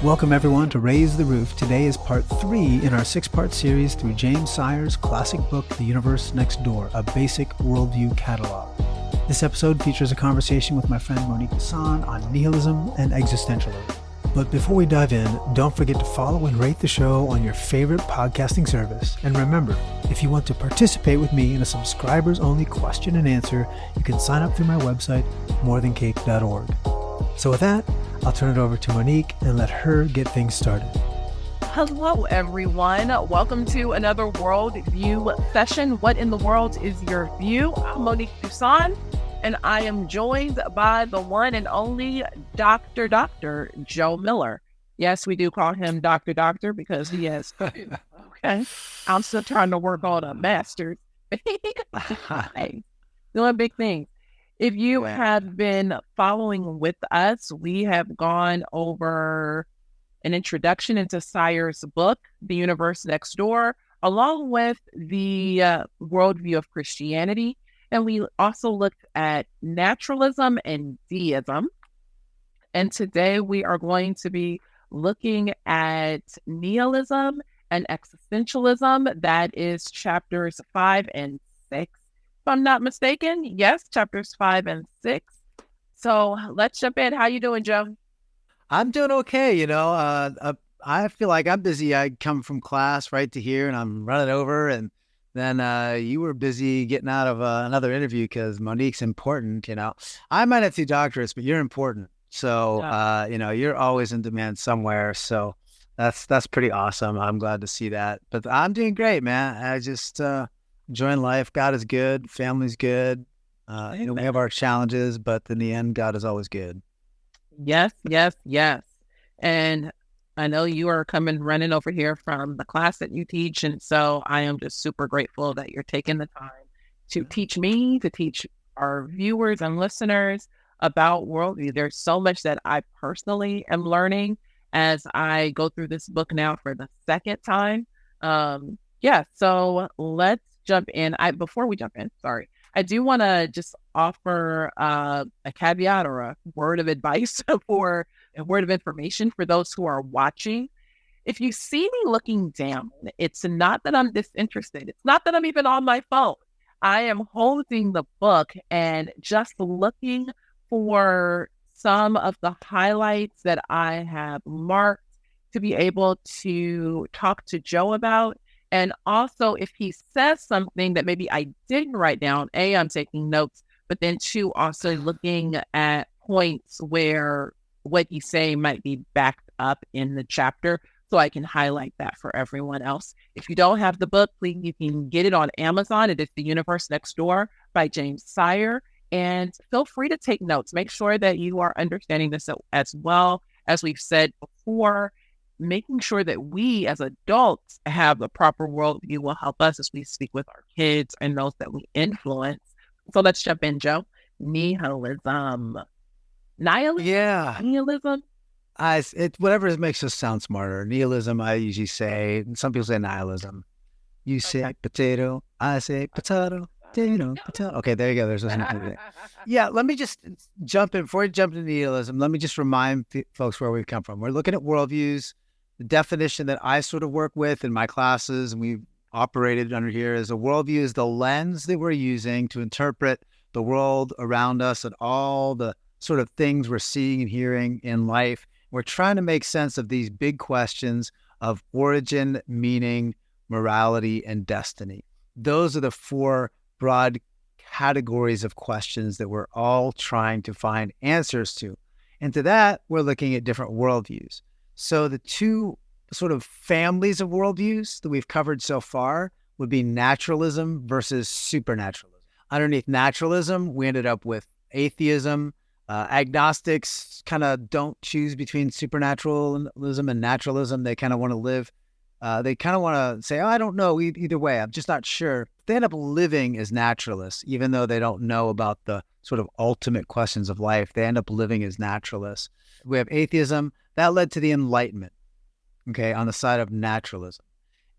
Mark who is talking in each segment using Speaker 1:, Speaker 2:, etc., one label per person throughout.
Speaker 1: Welcome everyone to Raise the Roof. Today is part 3 in our 6-part series through James Sire's classic book, The Universe Next Door, a Basic Worldview Catalog. This episode features a conversation with my friend Monique Duson on nihilism and existentialism. But before we dive in, don't forget to follow and rate the show on your favorite podcasting service. And remember, if you want to participate with me in a subscribers-only question and answer, you can sign up through my website, morethancape.org. So with that, I'll turn it over to Monique and let her get things started.
Speaker 2: Hello, everyone. Welcome to another Worldview session. What in the world is your view? I'm Monique Duson, and I am joined by the one and only Dr. Joe Miller. Yes, we do call him Doctor because he has two. Okay. I'm still trying to work on a master's. Hey, doing big things. If you have been following with us, we have gone over an introduction into Sire's book, The Universe Next Door, along with the worldview of Christianity. And we also looked at naturalism and deism. And today we are going to be looking at nihilism and existentialism. That is chapters 5 and 6. If I'm not mistaken, yes, chapters 5 and 6. So let's jump in. How you doing, Joe?
Speaker 3: I'm doing okay. I feel like I'm busy. I come from class right to here and I'm running over. And then you were busy getting out of another interview because Monique's important. I might have 2 doctorates, but you're important. So, you're always in demand somewhere. So that's pretty awesome. I'm glad to see that. But I'm doing great, man. I just enjoying life. God is good. Family's good. We have our challenges, but in the end, God is always good.
Speaker 2: Yes. And I know you are running over here from the class that you teach. And so I am just super grateful that you're taking the time to teach me, to teach our viewers and listeners about worldview. There's so much that I personally am learning as I go through this book now for the second time. So let's jump in. Before we jump in, I do want to just offer a caveat or a word of advice for a word of information for those who are watching. If you see me looking down, it's not that I'm disinterested. It's not that I'm even on my phone. I am holding the book and just looking for some of the highlights that I have marked to be able to talk to Joe about. And also, if he says something that maybe I didn't write down, A, I'm taking notes, but then 2, also looking at points where what he's saying might be backed up in the chapter, so I can highlight that for everyone else. If you don't have the book, please, you can get it on Amazon. It is The Universe Next Door by James Sire. And feel free to take notes. Make sure that you are understanding this as well. As we've said before, making sure that we as adults have the proper worldview will help us as we speak with our kids and those that we influence. So let's jump in, Joe. Nihilism. Nihilism?
Speaker 3: Whatever makes us sound smarter. Nihilism, I usually say. Some people say nihilism. You say potato, I say potato. Potato. Okay, there you go. There's nothing. Yeah, let me just jump in. Before we jump into nihilism, let me just remind folks where we've come from. We're looking at worldviews. The definition that I sort of work with in my classes, and we've operated under here, is a worldview is the lens that we're using to interpret the world around us and all the sort of things we're seeing and hearing in life. We're trying to make sense of these big questions of origin, meaning, morality, and destiny. Those are the 4 broad categories of questions that we're all trying to find answers to. And to that, we're looking at different worldviews. So the 2 sort of families of worldviews that we've covered so far would be naturalism versus supernaturalism. Underneath naturalism, we ended up with atheism. Agnostics kind of don't choose between supernaturalism and naturalism. They kind of want to live. They kind of want to say, I don't know either way. I'm just not sure. They end up living as naturalists, even though they don't know about the sort of ultimate questions of life. They end up living as naturalists. We have atheism. That led to the Enlightenment, okay, on the side of naturalism.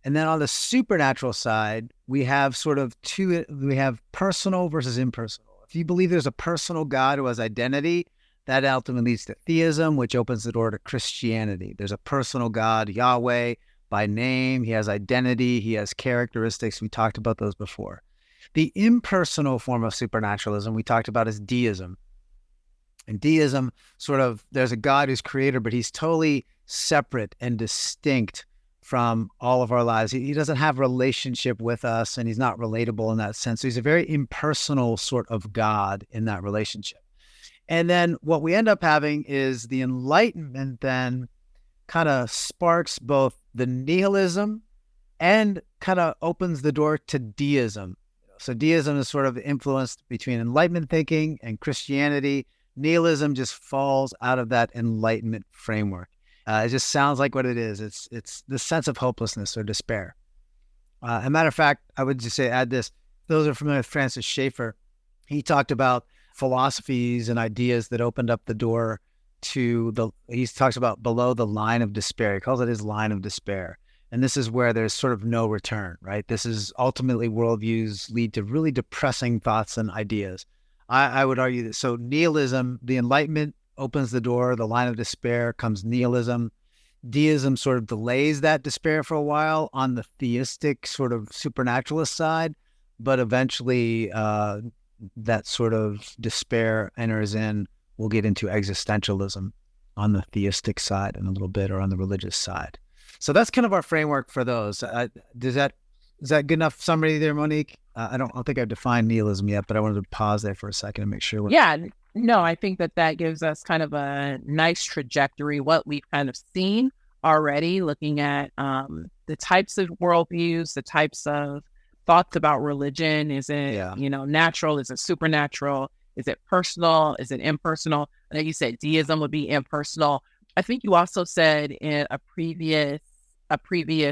Speaker 3: And then on the supernatural side, we have we have personal versus impersonal. If you believe there's a personal God who has identity, That ultimately leads to theism, which opens the door to Christianity. There's a personal God, Yahweh, by name. He has identity. He has characteristics. We talked about those before. The impersonal form of supernaturalism we talked about is deism. And deism, there's a God who's creator, but he's totally separate and distinct from all of our lives. He doesn't have relationship with us, and he's not relatable in that sense. So he's a very impersonal sort of God in that relationship. And then what we end up having is the Enlightenment then kind of sparks both the nihilism and kind of opens the door to deism. So deism is sort of influenced between Enlightenment thinking and Christianity. Nihilism just falls out of that Enlightenment framework. It just sounds like what it is. It's the sense of hopelessness or despair. As a matter of fact, I would just add this. Those are familiar with Francis Schaeffer. He talked about philosophies and ideas that opened up the door to he talks about below the line of despair. He calls it his line of despair. And this is where there's sort of no return, right? This is ultimately worldviews lead to really depressing thoughts and ideas. I would argue that. So nihilism, the Enlightenment opens the door, the line of despair comes nihilism. Deism sort of delays that despair for a while on the theistic sort of supernaturalist side, but eventually that sort of despair enters in. We'll get into existentialism on the theistic side in a little bit, or on the religious side. So that's kind of our framework for those. Is that good enough summary there, Monique? I don't think I've defined nihilism yet, but I wanted to pause there for a second and make sure.
Speaker 2: Yeah, no, I think that gives us kind of a nice trajectory, what we've kind of seen already, looking at the types of worldviews, the types of thoughts about religion. Is it, natural? Is it supernatural? Is it personal? Is it impersonal? I know you said deism would be impersonal. I think you also said in a previous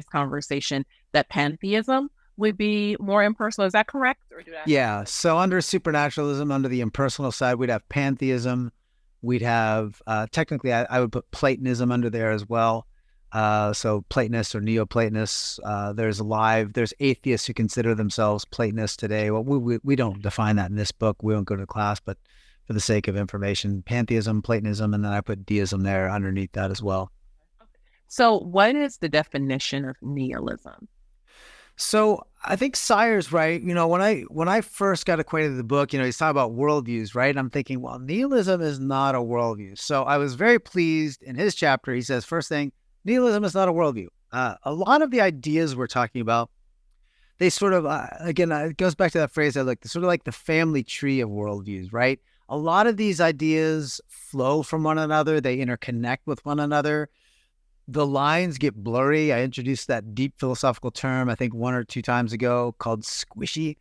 Speaker 2: conversation that pantheism would be more impersonal. Is that correct? Or
Speaker 3: yeah. So under supernaturalism, under the impersonal side, we'd have pantheism. We'd have, technically, I would put Platonism under there as well. So Platonists or Neoplatonists, there's atheists who consider themselves Platonists today. Well, we don't define that in this book. We won't go to class, but for the sake of information, pantheism, Platonism, and then I put deism there underneath that as well.
Speaker 2: So what is the definition of nihilism?
Speaker 3: So I think Sire's right. When I first got acquainted with the book, he's talking about worldviews, right? And I'm thinking, well, nihilism is not a worldview. So I was very pleased in his chapter. He says, first thing, nihilism is not a worldview. A lot of the ideas we're talking about, they sort of, again, it goes back to that phrase I like, sort of like the family tree of worldviews, right? A lot of these ideas flow from one another. They interconnect with one another. The lines get blurry. I introduced that deep philosophical term, I think 1 or 2 times ago, called squishy.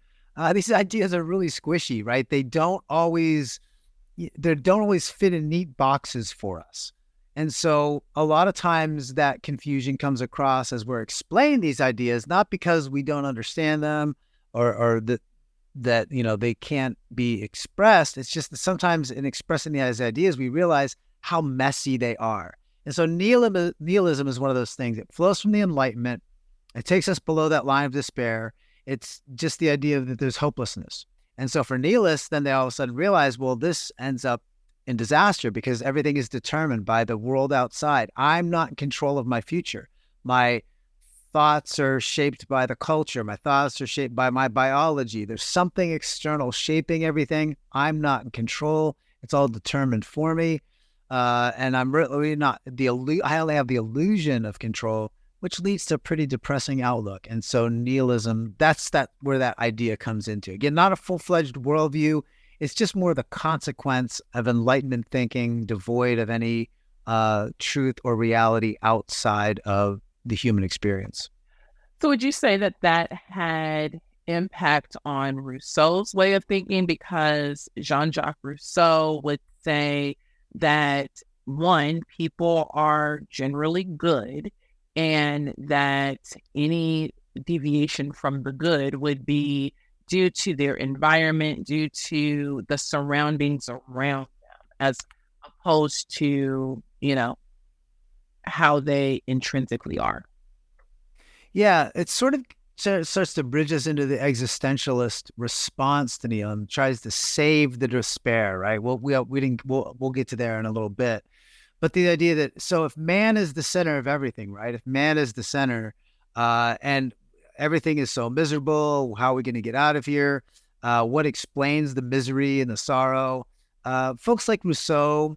Speaker 3: These ideas are really squishy, right? They don't always fit in neat boxes for us. And so a lot of times that confusion comes across as we're explaining these ideas, not because we don't understand them or that they can't be expressed. It's just that sometimes in expressing these ideas, we realize how messy they are. And so nihilism is one of those things. It flows from the Enlightenment. It takes us below that line of despair. It's just the idea that there's hopelessness. And so for nihilists, then they all of a sudden realize, well, this ends up in disaster because everything is determined by the world outside. I'm not in control of my future. My thoughts are shaped by the culture. My thoughts are shaped by my biology. There's something external shaping everything. I'm not in control. It's all determined for me. And I'm really not I only have the illusion of control, which leads to a pretty depressing outlook. And so nihilism, that's where that idea comes into. Again, not a full-fledged worldview. It's just more the consequence of Enlightenment thinking, devoid of any truth or reality outside of the human experience.
Speaker 2: So would you say that had impact on Rousseau's way of thinking? Because Jean-Jacques Rousseau would say that, one, people are generally good, and that any deviation from the good would be due to their environment, due to the surroundings around them, as opposed to, how they intrinsically are.
Speaker 3: Yeah, it's sort of starts to bridge us into the existentialist response to nihilism, tries to save the despair, right? Well, we'll get to there in a little bit. But the idea that, so if man is the center of everything, right? If man is the center, and everything is so miserable, how are we going to get out of here? What explains the misery and the sorrow? Folks like Rousseau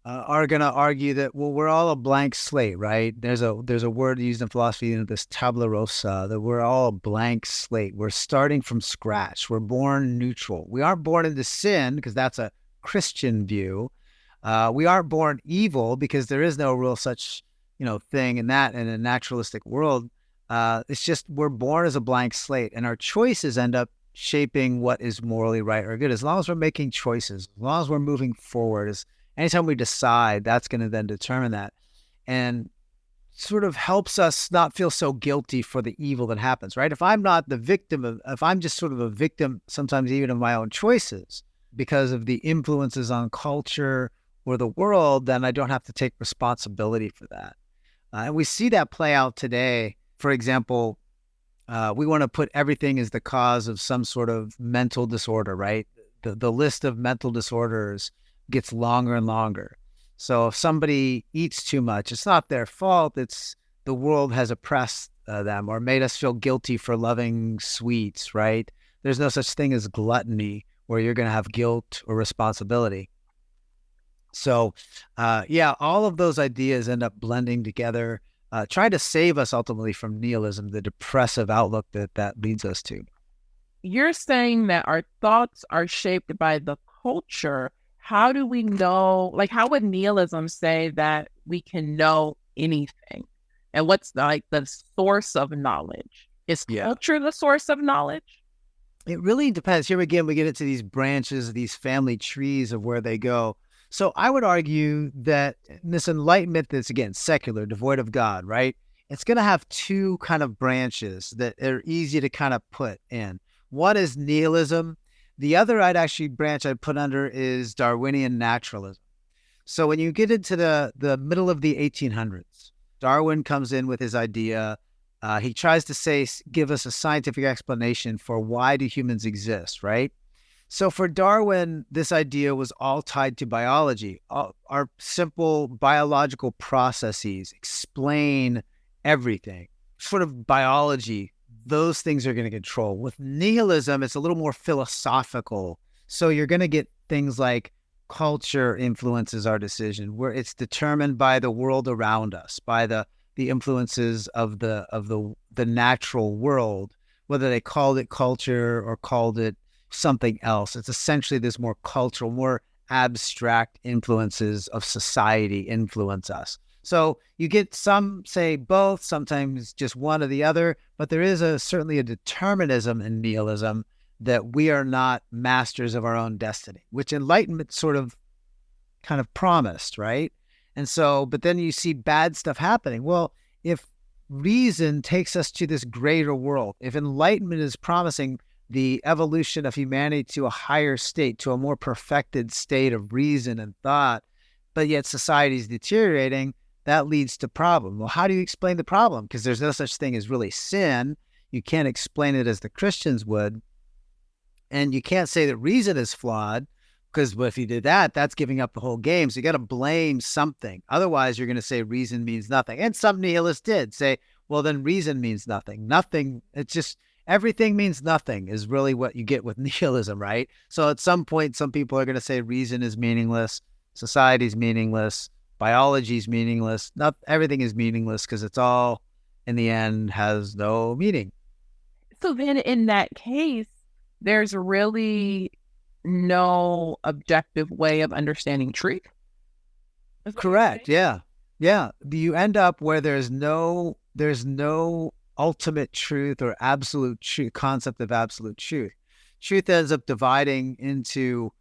Speaker 3: are going to argue that, well, we're all a blank slate, right? There's a word used in philosophy, this tabula rasa, that we're all a blank slate. We're starting from scratch. We're born neutral. We aren't born into sin, because that's a Christian view. We aren't born evil, because there is no real such, thing in a naturalistic world. It's just we're born as a blank slate, and our choices end up shaping what is morally right or good. As long as we're making choices, as long as we're moving forward, anytime we decide, that's going to then determine that, and sort of helps us not feel so guilty for the evil that happens, right? If I'm not the victim if I'm just sort of a victim, sometimes even of my own choices, because of the influences on culture or the world, then I don't have to take responsibility for that. And we see that play out today. For example, we want to put everything as the cause of some sort of mental disorder, right? The list of mental disorders gets longer and longer. So if somebody eats too much, it's not their fault. It's the world has oppressed them or made us feel guilty for loving sweets, right? There's no such thing as gluttony where you're going to have guilt or responsibility. So, all of those ideas end up blending together, trying to save us ultimately from nihilism, the depressive outlook that leads us to.
Speaker 2: You're saying that our thoughts are shaped by the culture. How do we know, how would nihilism say that we can know anything? And what's the source of knowledge? Is culture the source of knowledge?
Speaker 3: It really depends. Here again, we get into these branches, these family trees of where they go. So I would argue that this enlightenment that's, again, secular, devoid of God, right? It's going to have two kind of branches that are easy to kind of put in. One is nihilism. The other branch I'd put under is Darwinian naturalism. So when you get into the middle of the 1800s, Darwin comes in with his idea. He tries to give us a scientific explanation for why do humans exist, right? So for Darwin, this idea was all tied to biology. Our simple biological processes explain everything. Sort of biology, those things are going to control. With nihilism, it's a little more philosophical. So you're going to get things like culture influences our decision, where it's determined by the world around us, by the influences of the natural world, whether they called it culture or called it something else. It's essentially this more cultural, more abstract influences of society influence us. So you get some say both, sometimes just one or the other, but there is certainly a determinism in nihilism that we are not masters of our own destiny, which Enlightenment sort of kind of promised, right? And so, but then you see bad stuff happening. Well, if reason takes us to this greater world, if Enlightenment is promising the evolution of humanity to a higher state, to a more perfected state of reason and thought, but yet society is deteriorating, that leads to problem. Well, how do you explain the problem? Because there's no such thing as really sin. You can't explain it as the Christians would. And you can't say that reason is flawed, because if you did that, that's giving up the whole game. So you got to blame something. Otherwise, you're going to say reason means nothing. And some nihilists did say, well, then reason means nothing. Nothing. It's just everything means nothing is really what you get with nihilism, right? So at some point, some people are going to say reason is meaningless, society is meaningless, biology is meaningless. Not everything is meaningless because it's all, in the end, has no meaning.
Speaker 2: So then in that case, there's really no objective way of understanding truth?
Speaker 3: Correct. Yeah. Yeah. You end up where there's no ultimate truth or absolute truth, concept of absolute truth. Truth ends up dividing into,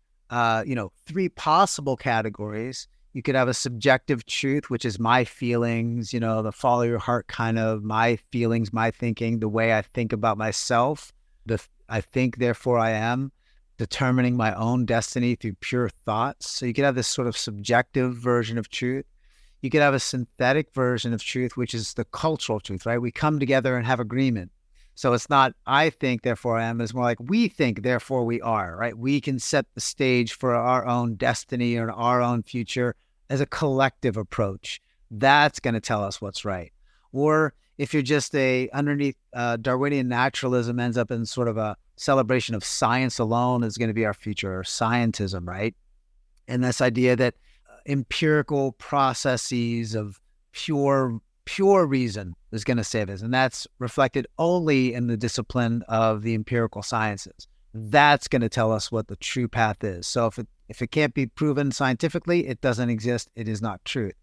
Speaker 3: three possible categories. You could have a subjective truth, which is my feelings, the follow your heart kind of my feelings, my thinking, the way I think about myself. I think, therefore I am, determining my own destiny through pure thoughts. So you could have this sort of subjective version of truth. You could have a synthetic version of truth, which is the cultural truth, right? We come together and have agreement. So it's not I think, therefore I am. It's more like we think, therefore we are, right? We can set the stage for our own destiny or our own future as a collective approach. That's going to tell us what's right. Or if you're just underneath Darwinian naturalism ends up in sort of a celebration of science alone is going to be our future, or scientism, right? And this idea that empirical processes of pure reason is going to save us. And that's reflected only in the discipline of the empirical sciences. That's going to tell us what the true path is. So if it can't be proven scientifically, it doesn't exist. It is not truth.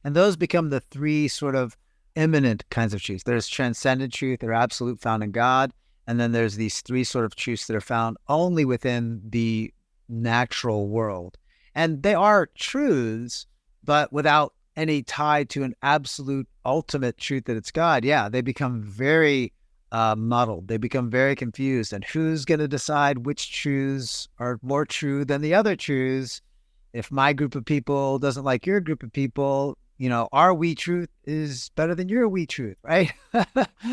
Speaker 3: And those become the three sort of immanent kinds of truths. There's transcendent truth or absolute found in God. And then there's these three sort of truths that are found only within the natural world. And they are truths, but without any tie to an absolute ultimate truth that it's God. Yeah, they become very muddled. They become very confused. And who's going to decide which truths are more true than the other truths? If my group of people doesn't like your group of people, our we truth is better than your we truth, right?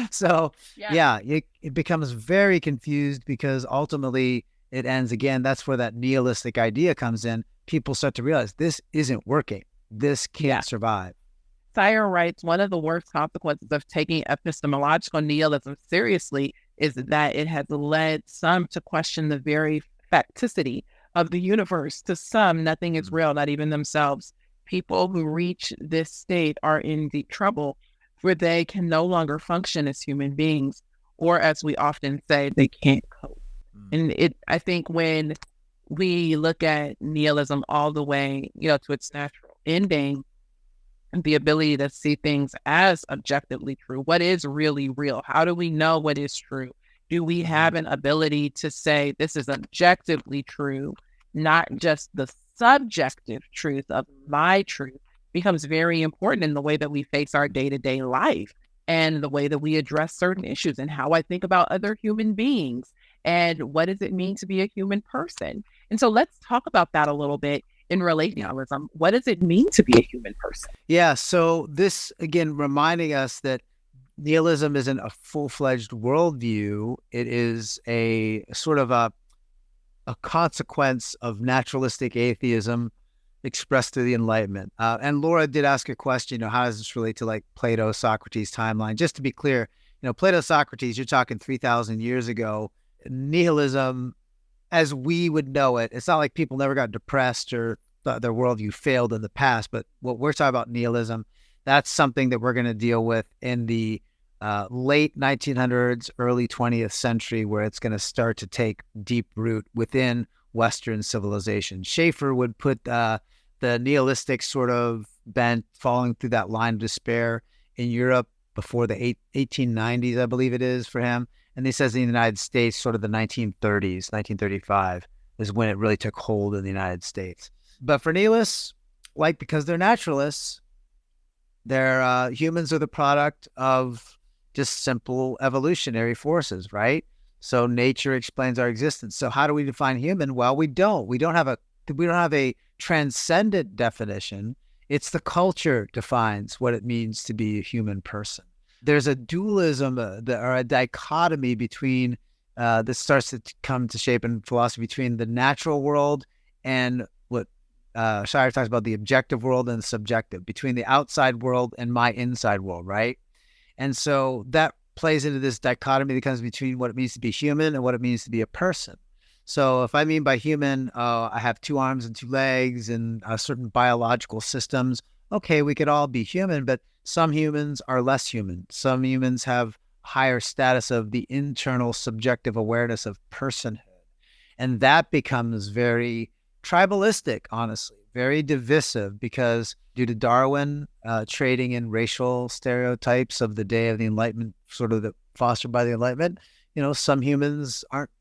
Speaker 3: So it becomes very confused because ultimately it ends again. That's where that nihilistic idea comes in. People start to realize this isn't working. This can't survive.
Speaker 2: Sire writes, one of the worst consequences of taking epistemological nihilism seriously is that it has led some to question the very facticity of the universe. To some, nothing is real, not even themselves. People who reach this state are in deep trouble, where they can no longer function as human beings, or as we often say, they can't cope. And I think when we look at nihilism all the way, to its natural ending, the ability to see things as objectively true. What is really real? How do we know what is true? Do we have an ability to say this is objectively true, not just the subjective truth of my truth? Becomes very important in the way that we face our day-to-day life and the way that we address certain issues and how I think about other human beings and what does it mean to be a human person. And so let's talk about that a little bit in relation to nihilism. What does it mean to be a human person?
Speaker 3: Yeah, so this, again, reminding us that nihilism isn't a full-fledged worldview. It is a sort of a consequence of naturalistic atheism expressed through the Enlightenment. And Laura did ask a question, how does this relate to like Plato, Socrates timeline? Just to be clear, Plato, Socrates, you're talking 3,000 years ago. Nihilism, as we would know it, it's not like people never got depressed or thought their worldview failed in the past, but what we're talking about nihilism, that's something that we're going to deal with in the late 1900s, early 20th century, where it's going to start to take deep root within Western civilization. Schaeffer would put the nihilistic sort of bent falling through that line of despair in Europe before the 1890s, I believe it is for him. And he says in the United States, sort of the 1930s, 1935 is when it really took hold in the United States. But for nihilists, because they're naturalists, humans are the product of just simple evolutionary forces, right? So nature explains our existence. So how do we define human? Well, we don't. We don't have a transcendent definition. It's the culture defines what it means to be a human person. There's a dualism or a dichotomy between that starts to come to shape in philosophy between the natural world and what Sire talks about, the objective world and the subjective, between the outside world and my inside world, right? And so that plays into this dichotomy that comes between what it means to be human and what it means to be a person. So if I mean by human, I have 2 arms and 2 legs and certain biological systems, okay, we could all be human, but some humans are less human. Some humans have higher status of the internal subjective awareness of personhood. And that becomes very tribalistic, honestly, very divisive, because due to Darwin trading in racial stereotypes of the day of the Enlightenment, sort of fostered by the Enlightenment, some humans aren't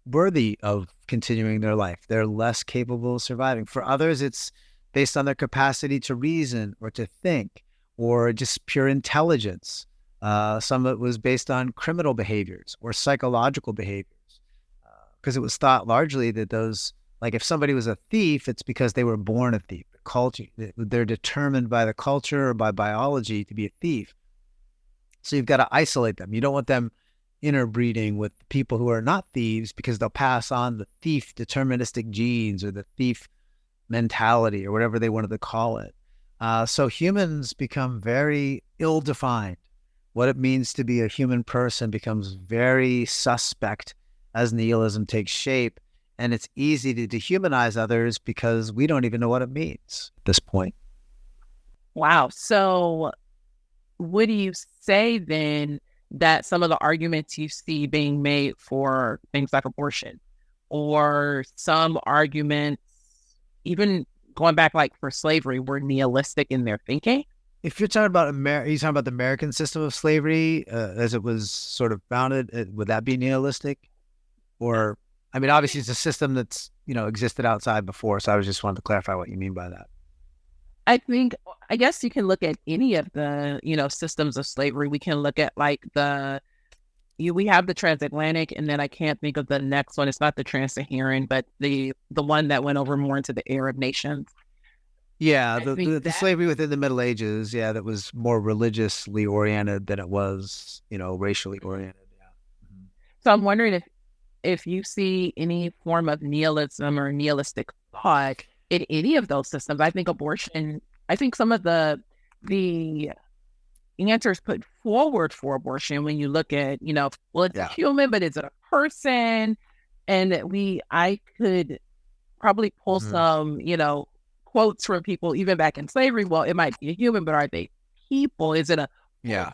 Speaker 3: worthy of continuing their life. They're less capable of surviving. For others, it's based on their capacity to reason or to think, or just pure intelligence. Some of it was based on criminal behaviors or psychological behaviors, because it was thought largely that those, like if somebody was a thief, it's because they were born a thief. The culture, they're determined by the culture or by biology to be a thief. So you've got to isolate them. You don't want them, interbreeding with people who are not thieves because they'll pass on the thief deterministic genes or the thief mentality or whatever they wanted to call it. So humans become very ill-defined. What it means to be a human person becomes very suspect as nihilism takes shape. And it's easy to dehumanize others because we don't even know what it means at this point.
Speaker 2: Wow. So would you say then that some of the arguments you see being made for things like abortion, or some arguments, even going back like for slavery, were nihilistic in their thinking?
Speaker 3: If you're talking about you're talking about the American system of slavery as it was sort of founded, would that be nihilistic? Or, I mean, obviously it's a system that's, existed outside before. So I was just wanted to clarify what you mean by that.
Speaker 2: I guess you can look at any of the, systems of slavery. We can look at like we have the transatlantic, and then I can't think of the next one. It's not the trans-Saharan, but the one that went over more into the Arab nations.
Speaker 3: Yeah, the slavery within the Middle Ages, that was more religiously oriented than it was, racially oriented. Yeah. Mm-hmm.
Speaker 2: So I'm wondering if you see any form of nihilism or nihilistic thought in any of those systems. I think abortion, I think some of the answers put forward for abortion, when you look at, it's a human, but is it a person? And I could probably pull some, quotes from people even back in slavery. Well, it might be a human, but are they people? Is it a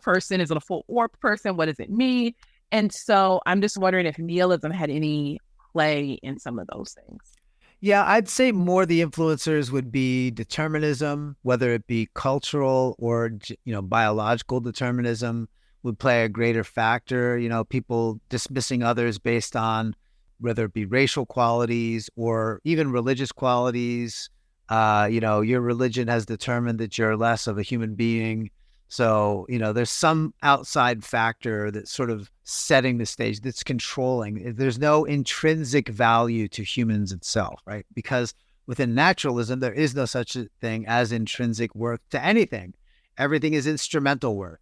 Speaker 2: person? Is it a full orb person? What does it mean? And so I'm just wondering if nihilism had any play in some of those things.
Speaker 3: Yeah, I'd say more the influencers would be determinism, whether it be cultural or, biological determinism would play a greater factor. People dismissing others based on whether it be racial qualities or even religious qualities. Your religion has determined that you're less of a human being. So, there's some outside factor that's sort of setting the stage, that's controlling. There's no intrinsic value to humans itself, right? Because within naturalism, there is no such a thing as intrinsic worth to anything. Everything is instrumental worth.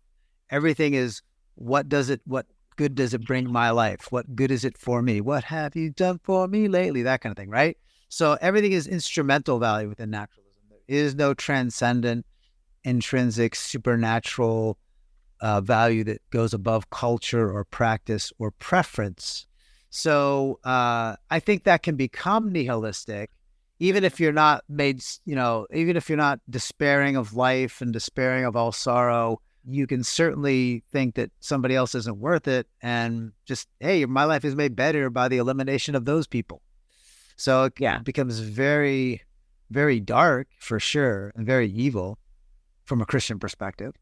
Speaker 3: Everything is, what good does it bring my life? What good is it for me? What have you done for me lately? That kind of thing, right? So everything is instrumental value within naturalism. There is no transcendent, intrinsic, supernatural value that goes above culture or practice or preference. So I think that can become nihilistic, even if you're not even if you're not despairing of life and despairing of all sorrow. You can certainly think that somebody else isn't worth it, and just, hey, my life is made better by the elimination of those people. So it becomes very, very dark for sure, and very evil from a Christian perspective.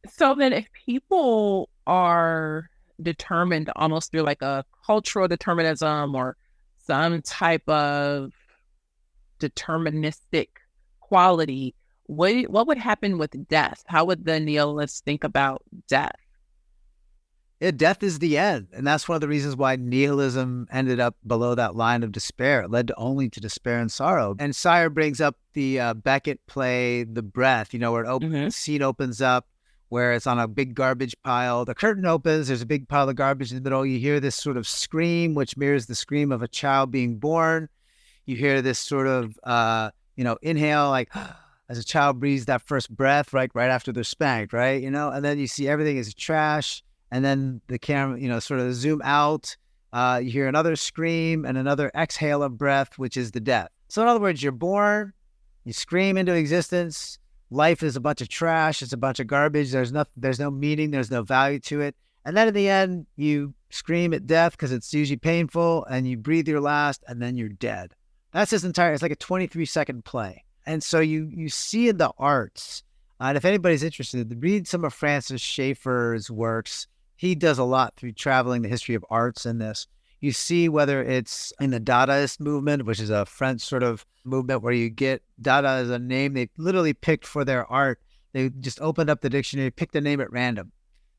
Speaker 2: So then if people are determined almost through like a cultural determinism or some type of deterministic quality, what would happen with death? How would the nihilists think about death?
Speaker 3: Death is the end. And that's one of the reasons why nihilism ended up below that line of despair. It led only to despair and sorrow. And Sire brings up the Beckett play, The Breath, where the scene opens up, where it's on a big garbage pile. The curtain opens, there's a big pile of garbage in the middle. You hear this sort of scream, which mirrors the scream of a child being born. You hear this sort of, inhale, like as a child breathes that first breath, right after they're spanked, right? And then you see everything is trash. And then the camera, sort of zoom out. You hear another scream and another exhale of breath, which is the death. So in other words, you're born, you scream into existence. Life is a bunch of trash. It's a bunch of garbage. There's no meaning. There's no value to it. And then in the end, you scream at death because it's usually painful, and you breathe your last, and then you're dead. That's it's like a 23-second play. And so you see in the arts, and if anybody's interested, read some of Francis Schaeffer's works. He does a lot through traveling the history of arts in this. You see whether it's in the Dadaist movement, which is a French sort of movement where you get Dada as a name they literally picked for their art. They just opened up the dictionary, picked a name at random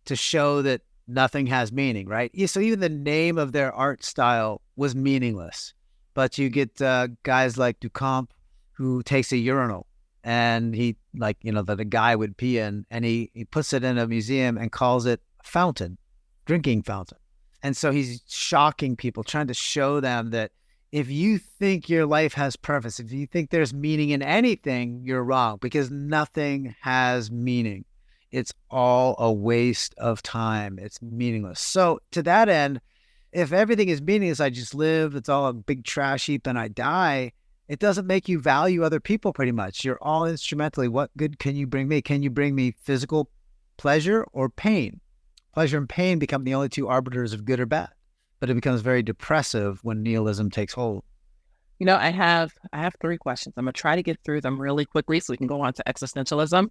Speaker 3: to show that nothing has meaning, right? So even the name of their art style was meaningless. But you get guys like Duchamp, who takes a urinal and he, that a guy would pee in, and he puts it in a museum and calls it fountain. drinking fountain. And so he's shocking people, trying to show them that if you think your life has purpose, if you think there's meaning in anything, you're wrong, because nothing has meaning. It's all a waste of time. It's meaningless. So to that end, if everything is meaningless, I just live, it's all a big trash heap, and I die, it doesn't make you value other people pretty much. You're all instrumentally, what good can you bring me? Can you bring me physical pleasure or pain? Pleasure and pain become the only two arbiters of good or bad. But it becomes very depressive when nihilism takes hold.
Speaker 2: I have 3 questions. I'm going to try to get through them really quickly so we can go on to existentialism.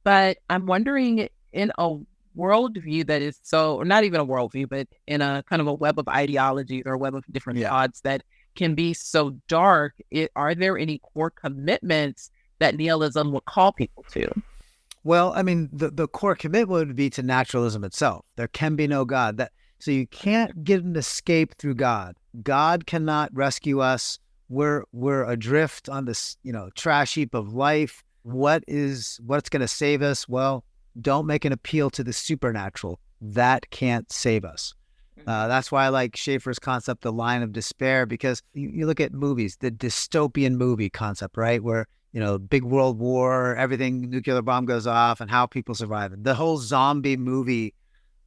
Speaker 2: But I'm wondering, in a worldview that is so, or not even a worldview, but in a kind of a web of ideologies or a web of different thoughts that can be so dark, are there any core commitments that nihilism would call people to?
Speaker 3: Well, I mean, the core commitment would be to naturalism itself. There can be no God. So you can't get an escape through God. God cannot rescue us. We're adrift on this, trash heap of life. What's going to save us? Well, don't make an appeal to the supernatural. That can't save us. That's why I like Schaeffer's concept, the line of despair, because you look at movies, the dystopian movie concept, right? Where, big world war, everything, nuclear bomb goes off and how people survive. The whole zombie movie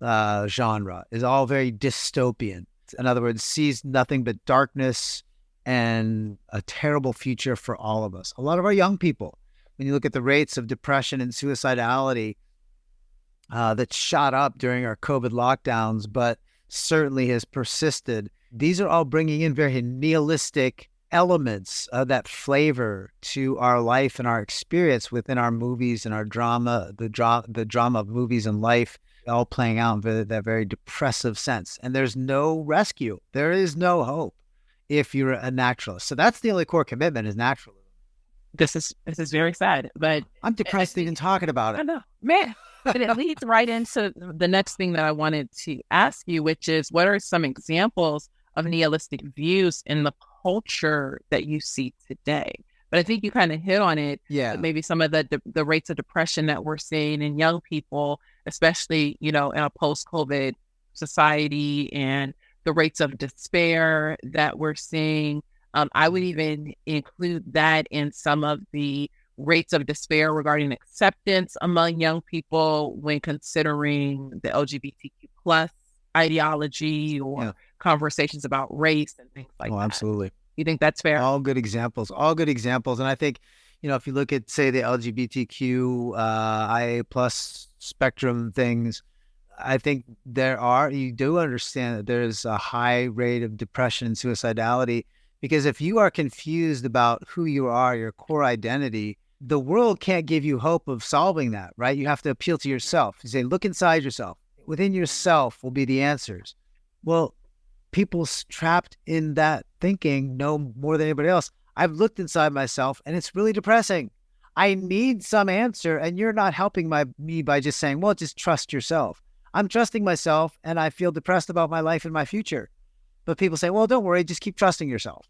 Speaker 3: genre is all very dystopian. In other words, sees nothing but darkness and a terrible future for all of us. A lot of our young people, when you look at the rates of depression and suicidality that shot up during our COVID lockdowns, but certainly has persisted, these are all bringing in very nihilistic elements of that flavor to our life and our experience within our movies and our drama, the drama of movies and life, all playing out in that very depressive sense. And there's no rescue. There is no hope if you're a naturalist. So that's the only core commitment, is naturalism.
Speaker 2: This is very sad, but
Speaker 3: I'm depressed even talking about it.
Speaker 2: I know, man. But it leads right into the next thing that I wanted to ask you, which is, what are some examples of nihilistic views in the culture that you see today? But I think you kind of hit on it.
Speaker 3: Yeah.
Speaker 2: Maybe some of the rates of depression that we're seeing in young people, especially, in a post-COVID society, and the rates of despair that we're seeing. I would even include that in some of the rates of despair regarding acceptance among young people when considering the LGBTQ plus ideology or conversations about race and things like that.
Speaker 3: Absolutely.
Speaker 2: You think that's fair?
Speaker 3: All good examples. And I think, if you look at, say, the LGBTQ, IA plus spectrum things, I think you do understand that there's a high rate of depression and suicidality, because if you are confused about who you are, your core identity, the world can't give you hope of solving that, right? You have to appeal to yourself. You say, look inside yourself. Within yourself will be the answers. Well, people trapped in that thinking know more than anybody else. I've looked inside myself and it's really depressing. I need some answer, and you're not helping me by just saying, well, just trust yourself. I'm trusting myself and I feel depressed about my life and my future. But people say, well, don't worry, just keep trusting yourself.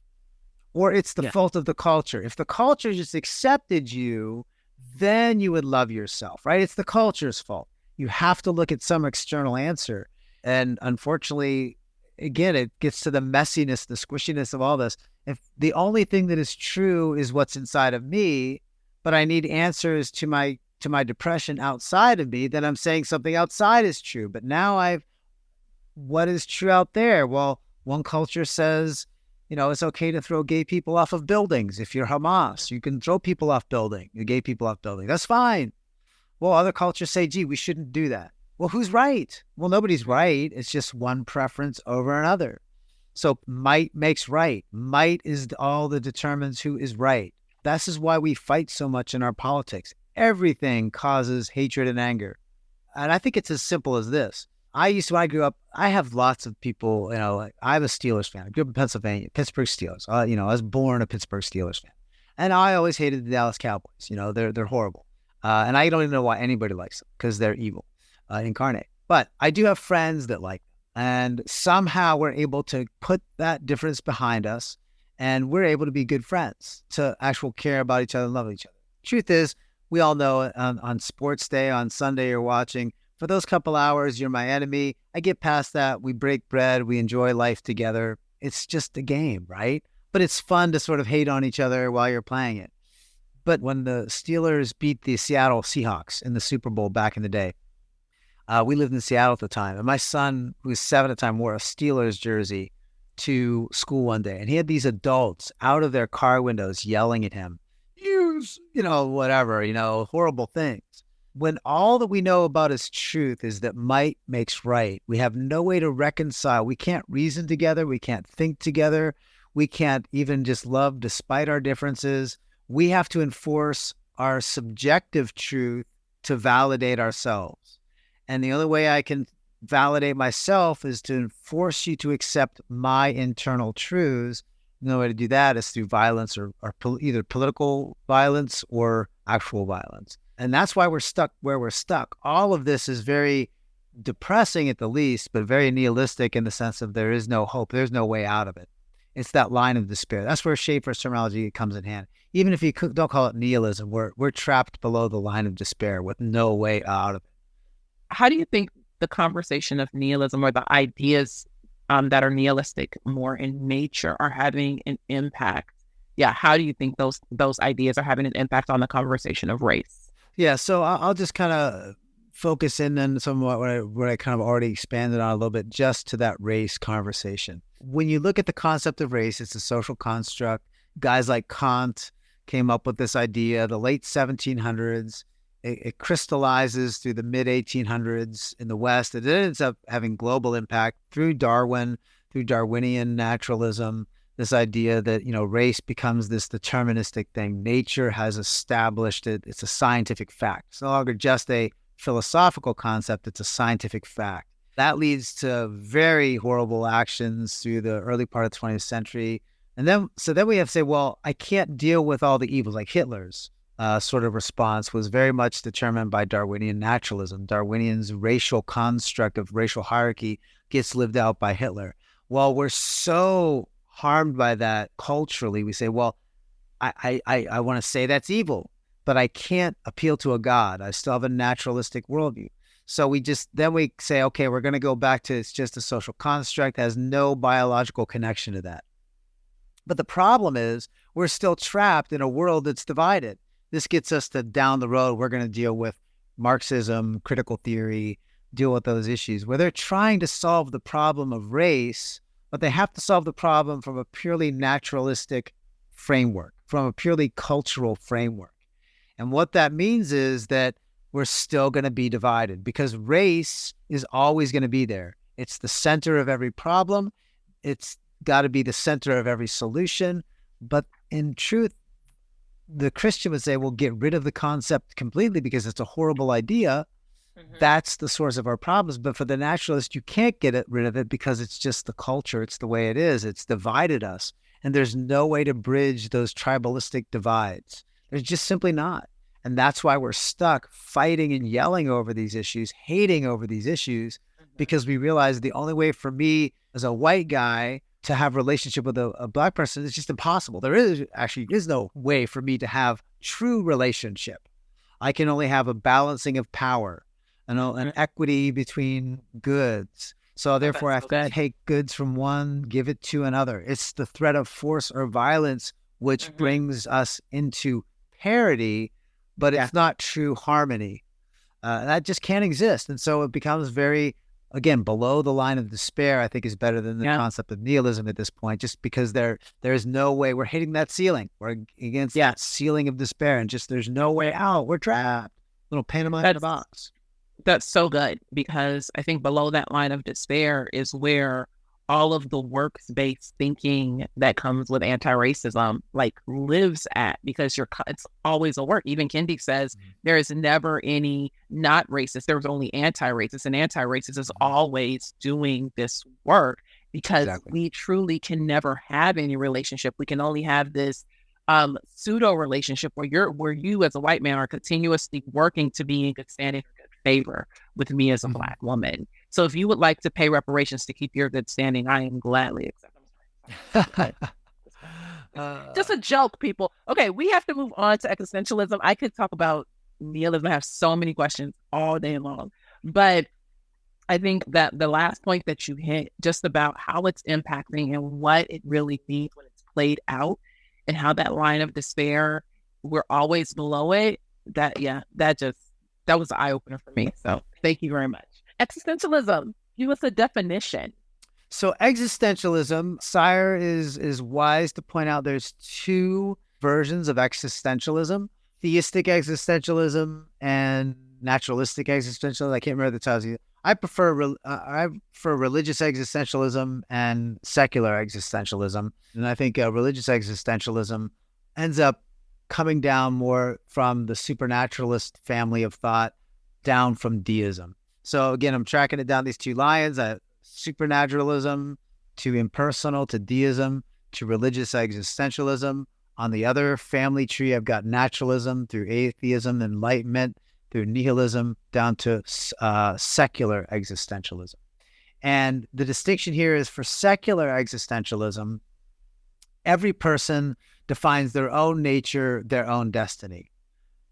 Speaker 3: Or it's the fault of the culture. If the culture just accepted you, then you would love yourself, right? It's the culture's fault. You have to look at some external answer. And unfortunately, again, it gets to the messiness, the squishiness of all this. If the only thing that is true is what's inside of me, but I need answers to my depression outside of me, then I'm saying something outside is true. But now what is true out there? Well, one culture says, it's okay to throw gay people off of buildings. If you're Hamas, you can throw gay people off buildings. That's fine. Well, other cultures say, gee, we shouldn't do that. Well, who's right? Well, nobody's right. It's just one preference over another. So might makes right. Might is all that determines who is right. This is why we fight so much in our politics. Everything causes hatred and anger. And I think it's as simple as this. When I grew up, I have lots of people, I'm a Steelers fan. I grew up in Pennsylvania, Pittsburgh Steelers. I was born a Pittsburgh Steelers fan. And I always hated the Dallas Cowboys. They're horrible. And I don't even know why anybody likes them, because they're evil incarnate. But I do have friends that like them. And somehow we're able to put that difference behind us, and we're able to be good friends, to actually care about each other and love each other. Truth is, we all know on sports day, on Sunday, you're watching For those couple hours, you're my enemy. I get past that. We break bread. We enjoy life together. It's just a game, right? But it's fun to sort of hate on each other while you're playing it. But when the Steelers beat the Seattle Seahawks in the Super Bowl back in the day, we lived in Seattle at the time. And my son, who was 7 at the time, wore a Steelers jersey to school one day. And he had these adults out of their car windows yelling at him, whatever, horrible things. When all that we know about is truth is that might makes right. We have no way to reconcile. We can't reason together. We can't think together. We can't even just love despite our differences. We have to enforce our subjective truth to validate ourselves. And the only way I can validate myself is to force you to accept my internal truths. The only way to do that is through violence or either political violence or actual violence. And that's why we're stuck where we're stuck. All of this is very depressing at the least, but very nihilistic in the sense of there is no hope. There's no way out of it. It's that line of despair. That's where Schaeffer's terminology comes in hand. Even if you don't call it nihilism, we're trapped below the line of despair with no way out of it.
Speaker 2: How do you think the conversation of nihilism or the ideas that are nihilistic more in nature are having an impact? Yeah, how do you think those ideas are having an impact on the conversation of race?
Speaker 3: Yeah, so I'll just kind of focus in on some of what I kind of already expanded on a little bit just to that race conversation. When you look at the concept of race, it's a social construct. Guys like Kant came up with this idea, the late 1700s. It crystallizes through the mid-1800s in the West. It ends up having global impact through Darwin, through Darwinian naturalism, this idea that, race becomes this deterministic thing. Nature has established it. It's a scientific fact. It's no longer just a philosophical concept. It's a scientific fact. That leads to very horrible actions through the early part of the 20th century. And then we have to say, well, I can't deal with all the evils. Like Hitler's sort of response was very much determined by Darwinian naturalism. Darwinian's racial construct of racial hierarchy gets lived out by Hitler. Well, we're so harmed by that culturally. We say, well, I want to say that's evil, but I can't appeal to a God. I still have a naturalistic worldview. So we say, okay, we're going to go back to it's just a social construct, has no biological connection to that. But the problem is we're still trapped in a world that's divided. This gets us to down the road. We're going to deal with Marxism, critical theory, deal with those issues where they're trying to solve the problem of race, but they have to solve the problem from a purely naturalistic framework, from a purely cultural framework. And what that means is that we're still going to be divided because race is always going to be there. It's the center of every problem. It's got to be the center of every solution. But in truth, the Christian would say, well, get rid of the concept completely because it's a horrible idea. Mm-hmm. That's the source of our problems. But for the naturalist, you can't get rid of it because it's just the culture. It's the way it is. It's divided us. And there's no way to bridge those tribalistic divides. There's just simply not. And that's why we're stuck fighting and yelling over these issues, hating over these issues, because we realize the only way for me as a white guy to have a relationship with a black person is just impossible. There is no way for me to have true relationship. I can only have a balancing of power and an equity between goods. So therefore, I have to take goods from one, give it to another. It's the threat of force or violence which brings us into parity, but it's not true harmony. That just can't exist. And so it becomes very, again, below the line of despair, I think is better than the concept of nihilism at this point, just because there's no way. We're hitting that ceiling. We're against that ceiling of despair, and just there's no way out. We're trapped. Little Panama in a box.
Speaker 2: That's so good, because I think below that line of despair is where all of the works-based thinking that comes with anti-racism lives at, because it's always a work. Even Kendi says there is never any not racist. There's only anti-racist, and anti-racist is always doing this work, because we truly can never have any relationship. We can only have this pseudo relationship where you as a white man are continuously working to be in good standing, good favor with me as a Black woman. So if you would like to pay reparations to keep your good standing, I am gladly accept. Just a joke, people. Okay, we have to move on to existentialism. I could talk about nihilism. I have so many questions all day long. But I think that the last point that you hit, just about how it's impacting and what it really means when it's played out, and how that line of despair, we're always below it. That was an eye opener for me. So thank you very much. Existentialism, give us a definition.
Speaker 3: So existentialism, Sire is wise to point out there's two versions of existentialism: theistic existentialism and naturalistic existentialism. I can't remember the titles. I prefer religious existentialism and secular existentialism. And I think religious existentialism ends up coming down more from the supernaturalist family of thought down from deism. So again, I'm tracking it down these two lines: supernaturalism to impersonal to deism to religious existentialism. On the other family tree, I've got naturalism through atheism, enlightenment through nihilism, down to secular existentialism. And the distinction here is, for secular existentialism, every person defines their own nature, their own destiny.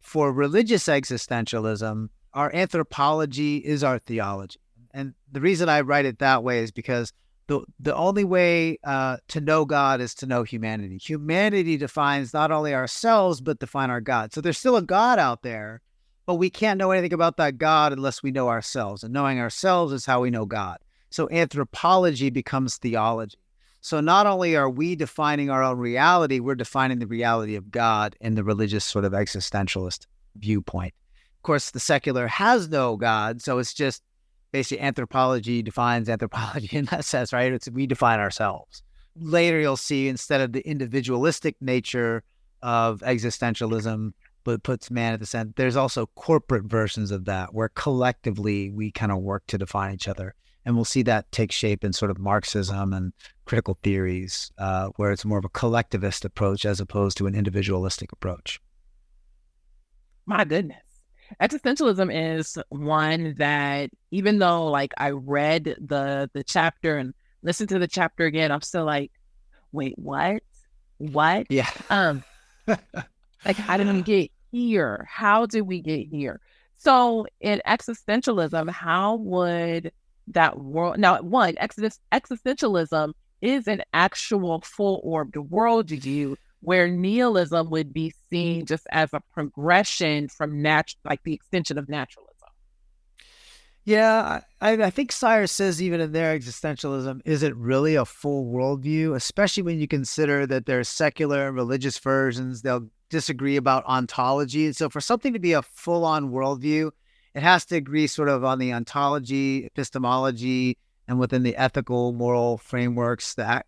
Speaker 3: For religious existentialism, our anthropology is our theology. And the reason I write it that way is because the only way to know God is to know humanity. Humanity defines not only ourselves, but define our God. So there's still a God out there, but we can't know anything about that God unless we know ourselves. And knowing ourselves is how we know God. So anthropology becomes theology. So not only are we defining our own reality, we're defining the reality of God in the religious sort of existentialist viewpoint. Of course, the secular has no God, so it's just basically anthropology defines anthropology in that sense, right? We define ourselves. Later, you'll see, instead of the individualistic nature of existentialism, but puts man at the center, there's also corporate versions of that, where collectively we kind of work to define each other. And we'll see that take shape in sort of Marxism and critical theories, where it's more of a collectivist approach as opposed to an individualistic approach.
Speaker 2: My goodness. Existentialism is one that, even though like I read the chapter and listened to the chapter again, I'm still like, wait, what?
Speaker 3: Yeah.
Speaker 2: Like, how did we get here? How did we get here? So in existentialism, how would that world, now one, existentialism is an actual full-orbed worldview, where nihilism would be seen just as a progression from like the extension of naturalism.
Speaker 3: Yeah, I think Sire says even in their existentialism isn't really a full worldview, especially when you consider that there's secular and religious versions. They'll disagree about ontology. And so for something to be a full-on worldview, it has to agree sort of on the ontology, epistemology, and within the ethical, moral frameworks, the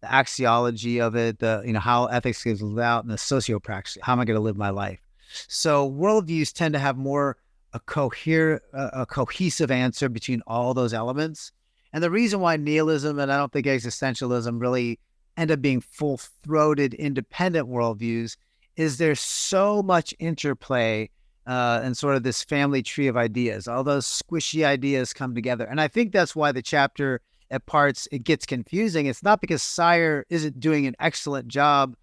Speaker 3: axiology of it, how ethics is lived out, and the sociopraxis. How am I going to live my life? So worldviews tend to have more a cohesive answer between all those elements. And the reason why nihilism and I don't think existentialism really end up being full-throated independent worldviews is there's so much interplay and sort of this family tree of ideas. All those squishy ideas come together. And I think that's why the chapter at parts, it gets confusing. It's not because Sire isn't doing an excellent job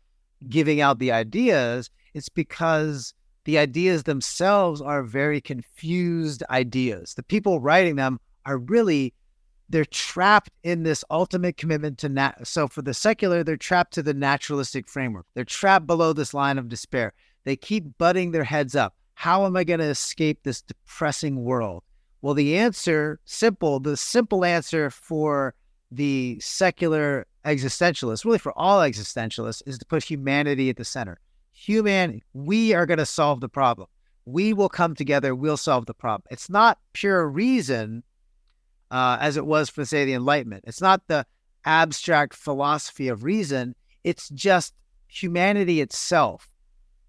Speaker 3: giving out the ideas. It's because the ideas themselves are very confused ideas. The people writing them are really, they're trapped in this ultimate commitment to so for the secular, they're trapped to the naturalistic framework. They're trapped below this line of despair. They keep butting their heads up. How am I going to escape this depressing world? Well, the simple answer for the secular existentialist, really for all existentialists, is to put humanity at the center. We are going to solve the problem. We will come together. We'll solve the problem. It's not pure reason, as it was for, say, the Enlightenment. It's not the abstract philosophy of reason. It's just humanity itself.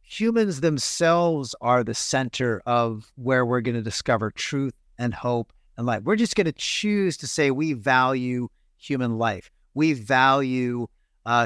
Speaker 3: Humans themselves are the center of where we're going to discover truth and hope and life. We're just going to choose to say we value human life. We value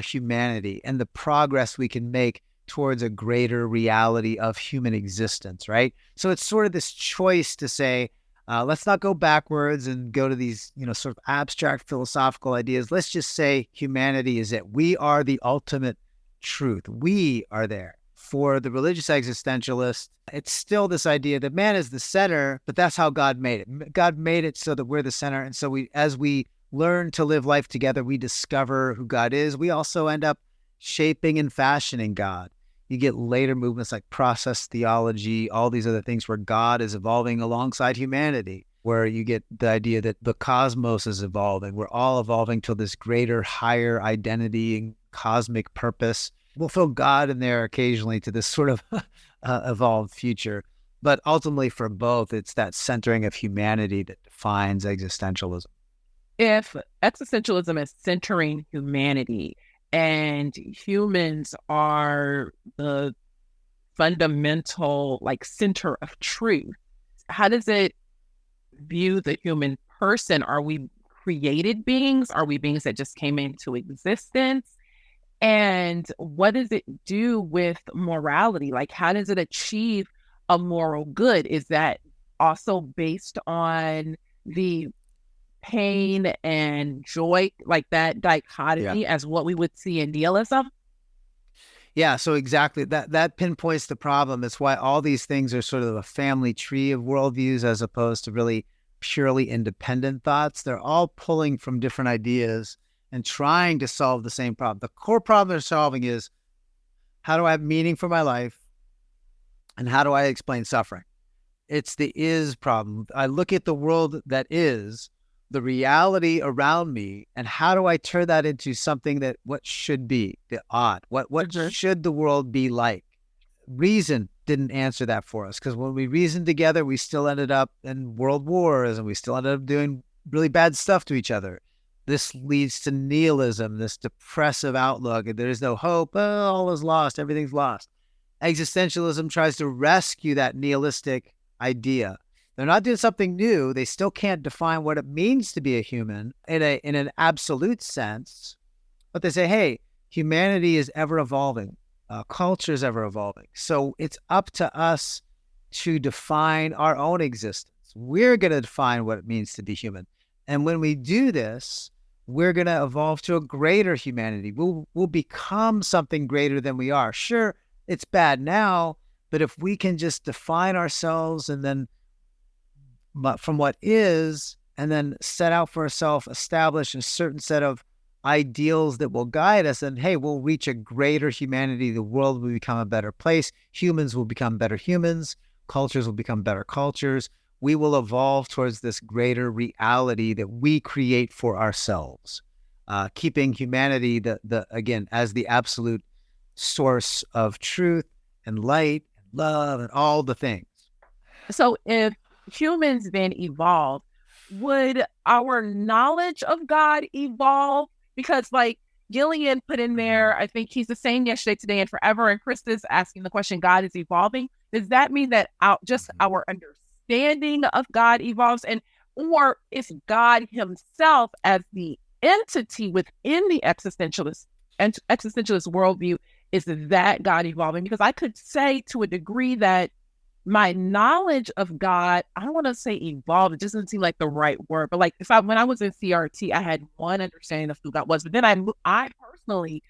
Speaker 3: humanity and the progress we can make towards a greater reality of human existence, right? So it's sort of this choice to say, let's not go backwards and go to these, sort of abstract philosophical ideas. Let's just say humanity is it. We are the ultimate truth. We are there. For the religious existentialist, it's still this idea that man is the center, but that's how God made it. God made it so that we're the center. And so as we learn to live life together, we discover who God is. We also end up shaping and fashioning God. You get later movements like process theology, all these other things where God is evolving alongside humanity, where you get the idea that the cosmos is evolving. We're all evolving to this greater, higher identity and cosmic purpose. We'll throw God in there occasionally to this sort of evolved future. But ultimately for both, it's that centering of humanity that defines existentialism.
Speaker 2: If existentialism is centering humanity and humans are the fundamental center of truth, how does it view the human person? Are we created beings? Are we beings that just came into existence? And what does it do with morality? How does it achieve a moral good? Is that also based on the pain and joy, that dichotomy as what we would see in nihilism?
Speaker 3: Yeah, so exactly. That pinpoints the problem. It's why all these things are sort of a family tree of worldviews as opposed to really purely independent thoughts. They're all pulling from different ideas and trying to solve the same problem. The core problem they're solving is, how do I have meaning for my life? And how do I explain suffering? It's the is problem. I look at the world that is, the reality around me, and how do I turn that into something that what should be, the ought? What should the world be like? Reason didn't answer that for us, because when we reasoned together, we still ended up in world wars and we still ended up doing really bad stuff to each other. This leads to nihilism, this depressive outlook. There is no hope. Oh, all is lost. Everything's lost. Existentialism tries to rescue that nihilistic idea. They're not doing something new. They still can't define what it means to be a human in an absolute sense. But they say, hey, humanity is ever evolving. Culture is ever evolving. So it's up to us to define our own existence. We're going to define what it means to be human. And when we do this, we're going to evolve to a greater humanity. We'll become something greater than we are. Sure, it's bad now, but if we can just define ourselves and then from what is, and then set out for ourselves, establish a certain set of ideals that will guide us, and hey, we'll reach a greater humanity. The world will become a better place. Humans will become better humans. Cultures will become better cultures. We will evolve towards this greater reality that we create for ourselves, keeping humanity again as the absolute source of truth and light and love and all the things.
Speaker 2: So if humans then evolve, would our knowledge of God evolve? Because Gillian put in there, I think he's the same yesterday, today, and forever. And Krista's asking the question, God is evolving. Does that mean that our understanding of God evolves? Or is God himself as the entity within the existentialist worldview, is that God evolving? Because I could say to a degree that my knowledge of God, I don't want to say evolved. It just doesn't seem like the right word. But when I was in CRT, I had one understanding of who God was. But then I personally,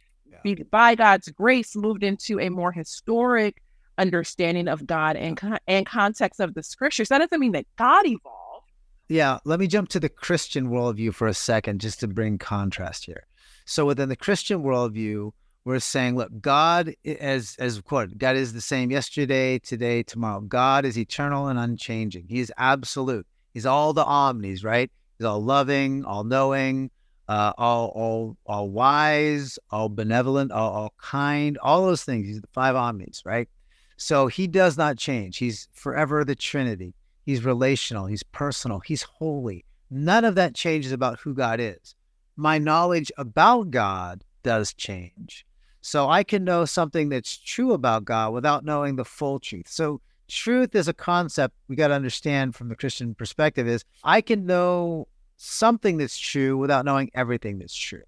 Speaker 2: by God's grace, moved into a more historic understanding of God and context of the scriptures. That doesn't mean that God evolved.
Speaker 3: Yeah, let me jump to the Christian worldview for a second, just to bring contrast here. So within the Christian worldview, we're saying, look, God, as quoted, God is the same yesterday, today, tomorrow. God is eternal and unchanging. He is absolute. He's all the omnis, right? He's all loving, all knowing, all wise, all benevolent, all kind, all those things. He's the five omnis, right? So he does not change. He's forever the Trinity. He's relational. He's personal. He's holy. None of that changes about who God is. My knowledge about God does change. So I can know something that's true about God without knowing the full truth. So truth is a concept we got to understand from the Christian perspective is I can know something that's true without knowing everything that's true.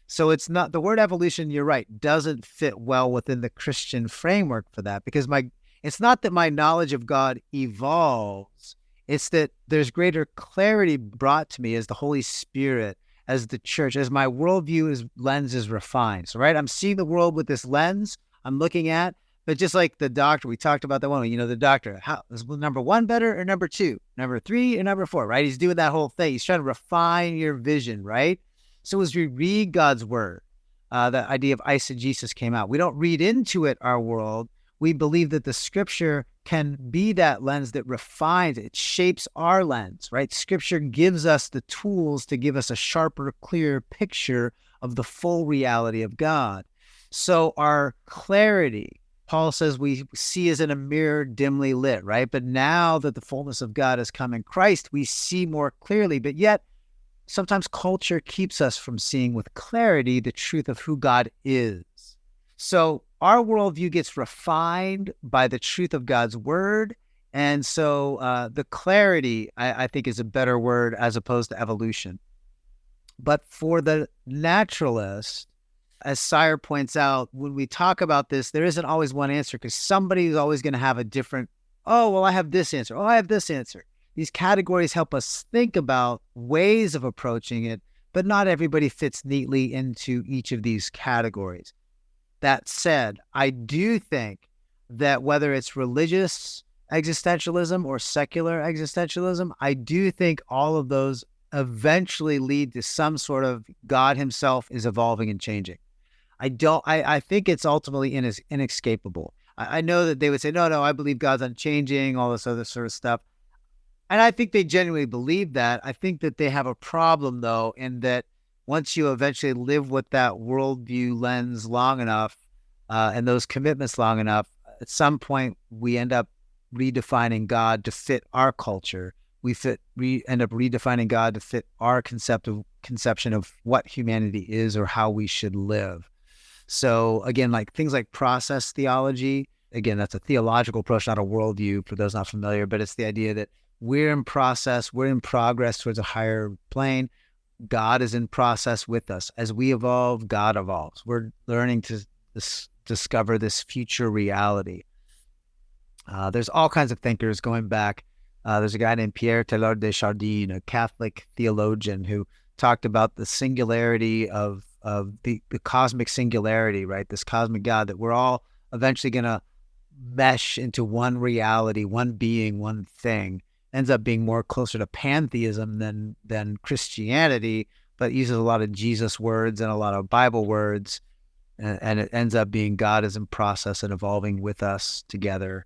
Speaker 3: So it's not, the word evolution, you're right, doesn't fit well within the Christian framework for that, because it's not that my knowledge of God evolves. It's that there's greater clarity brought to me as the Holy Spirit, as the church, as my worldview lens is refined. So, right, I'm seeing the world with this lens I'm looking at, But just like the doctor, we talked about that one, the doctor, how is number 1 better or number 2, number 3 or number 4, right? He's doing that whole thing. He's trying to refine your vision, right? So as we read God's word, the idea of eisegesis came out. We don't read into it our world. We believe that the scripture can be that lens that refines it, shapes our lens, right? Scripture gives us the tools to give us a sharper, clearer picture of the full reality of God. So our clarity, Paul says, we see as in a mirror dimly lit, right? But now that the fullness of God has come in Christ, we see more clearly. But yet, sometimes culture keeps us from seeing with clarity the truth of who God is. So our worldview gets refined by the truth of God's word. And so the clarity, I think, is a better word as opposed to evolution. But for the naturalist, as Sire points out, when we talk about this, there isn't always one answer because somebody is always going to have a different, oh, well, I have this answer. Oh, I have this answer. These categories help us think about ways of approaching it, but not everybody fits neatly into each of these categories. That said, I do think that whether it's religious existentialism or secular existentialism, I do think all of those eventually lead to some sort of God himself is evolving and changing. I think it's ultimately inescapable. I know that they would say, no, I believe God's unchanging, all this other sort of stuff. And I think they genuinely believe that. I think that they have a problem, though, in that once you eventually live with that worldview lens long enough and those commitments long enough, at some point we end up redefining God to fit our culture. We end up redefining God to fit our conception of what humanity is or how we should live. So again, like things like process theology, again, that's a theological approach, not a worldview for those not familiar, but it's the idea that we're in process, we're in progress towards a higher plane. God is in process with us. As we evolve, God evolves. We're learning to discover this future reality. There's all kinds of thinkers going back. There's a guy named Pierre Teilhard de Chardin, a Catholic theologian, who talked about the singularity of the cosmic singularity, right? This cosmic God that we're all eventually going to mesh into one reality, one being, one thing. Ends up being more closer to pantheism than Christianity, but uses a lot of Jesus words and a lot of Bible words. And it ends up being God is in process and evolving with us together.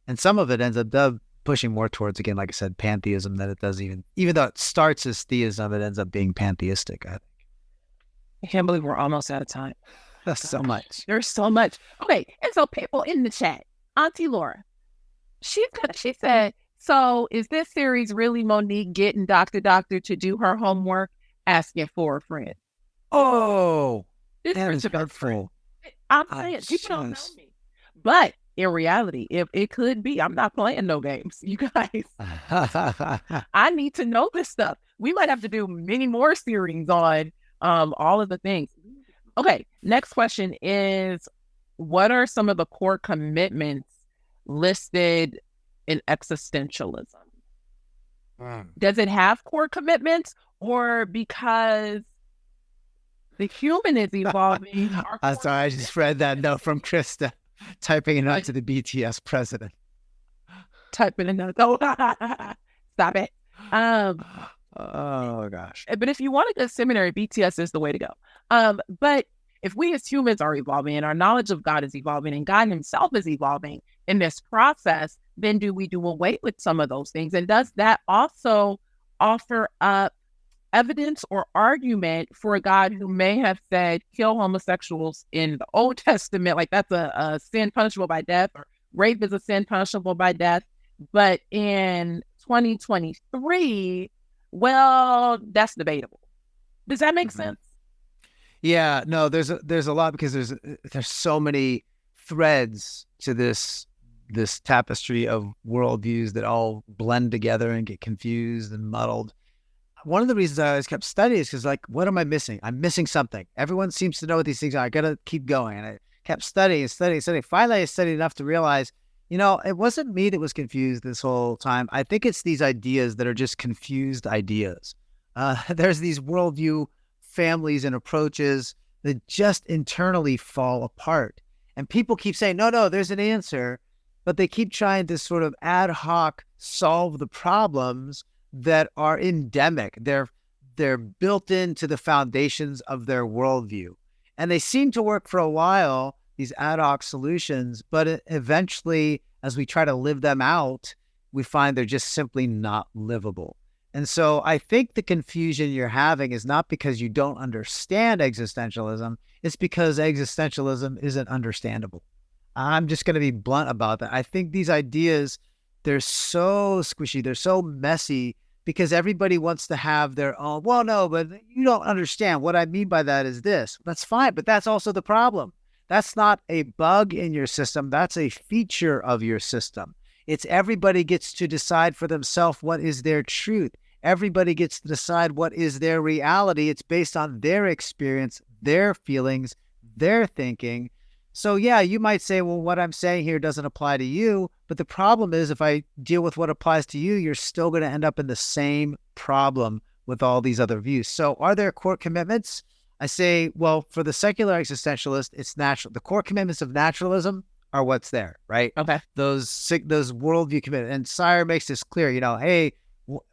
Speaker 3: And some of it ends up pushing more towards, again, like I said, pantheism than it does even though it starts as theism, it ends up being pantheistic, I think.
Speaker 2: I can't believe we're almost out of time.
Speaker 3: That's so much.
Speaker 2: There's so much. Okay, and so people in the chat, Auntie Laura, she said, so is this series really Monique getting Dr. to do her homework, asking for a friend?
Speaker 3: Oh,
Speaker 2: this
Speaker 3: that is hurtful.
Speaker 2: I'm saying, people don't know me. But in reality, if it could be, I'm not playing no games, you guys. I need to know this stuff. We might have to do many more series on all of the things. Okay, next question is, what are some of the core commitments listed in existentialism? Does it have core commitments, or because the human is evolving?
Speaker 3: I'm sorry, I just read that note from Krista, typing it out to the BTS president.
Speaker 2: Typing it out. Oh, stop it.
Speaker 3: Oh gosh.
Speaker 2: But if you want to go to seminary, BTS is the way to go. But if we as humans are evolving and our knowledge of God is evolving and God himself is evolving in this process, then do we do away with some of those things? And does that also offer up evidence or argument for a God who may have said, kill homosexuals in the Old Testament, like that's a sin punishable by death, or rape is a sin punishable by death. But in 2023, well, that's debatable. Does that make sense?
Speaker 3: Yeah, no, there's a lot, because there's so many threads to this tapestry of worldviews that all blend together and get confused and muddled. One of the reasons I always kept studying is because, like, what am I missing? I'm missing something. Everyone seems to know what these things are. I got to keep going. And I kept studying. Finally, I studied enough to realize, it wasn't me that was confused this whole time. I think it's these ideas that are just confused ideas. There's these worldview families and approaches that just internally fall apart. And people keep saying, no, there's an answer, but they keep trying to sort of ad hoc solve the problems that are endemic. They're built into the foundations of their worldview. And they seem to work for a while, these ad hoc solutions, but eventually, as we try to live them out, we find they're just simply not livable. And so I think the confusion you're having is not because you don't understand existentialism, it's because existentialism isn't understandable. I'm just going to be blunt about that. I think these ideas, they're so squishy, they're so messy, because everybody wants to have their own, well, no, but you don't understand. What I mean by that is this. That's fine, but that's also the problem. That's not a bug in your system. That's a feature of your system. It's everybody gets to decide for themselves what is their truth. Everybody gets to decide what is their reality. It's based on their experience, their feelings, their thinking. So yeah, you might say, well, what I'm saying here doesn't apply to you. But the problem is, if I deal with what applies to you, you're still going to end up in the same problem with all these other views. So are there core commitments? I say, well, for the secular existentialist, it's natural. The core commitments of naturalism are what's there, right?
Speaker 2: Okay.
Speaker 3: Those worldview commitments. And Sire makes this clear, hey,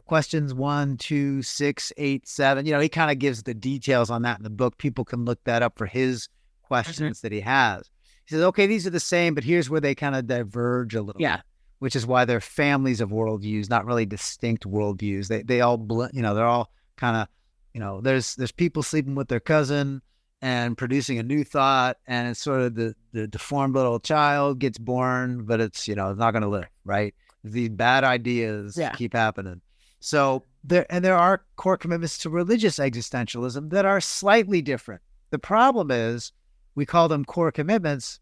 Speaker 3: questions 1, 2, 6, 8, 7, he kind of gives the details on that in the book. People can look that up for his questions that he has. He says, okay, these are the same, but here's where they kind of diverge a little bit, which is why they're families of worldviews, not really distinct worldviews. They all, they're all kind of, there's people sleeping with their cousin and producing a new thought, and it's sort of the deformed little child gets born, but it's, it's not going to live, right? These bad ideas keep happening. So there are core commitments to religious existentialism that are slightly different. The problem is, we call them core commitments,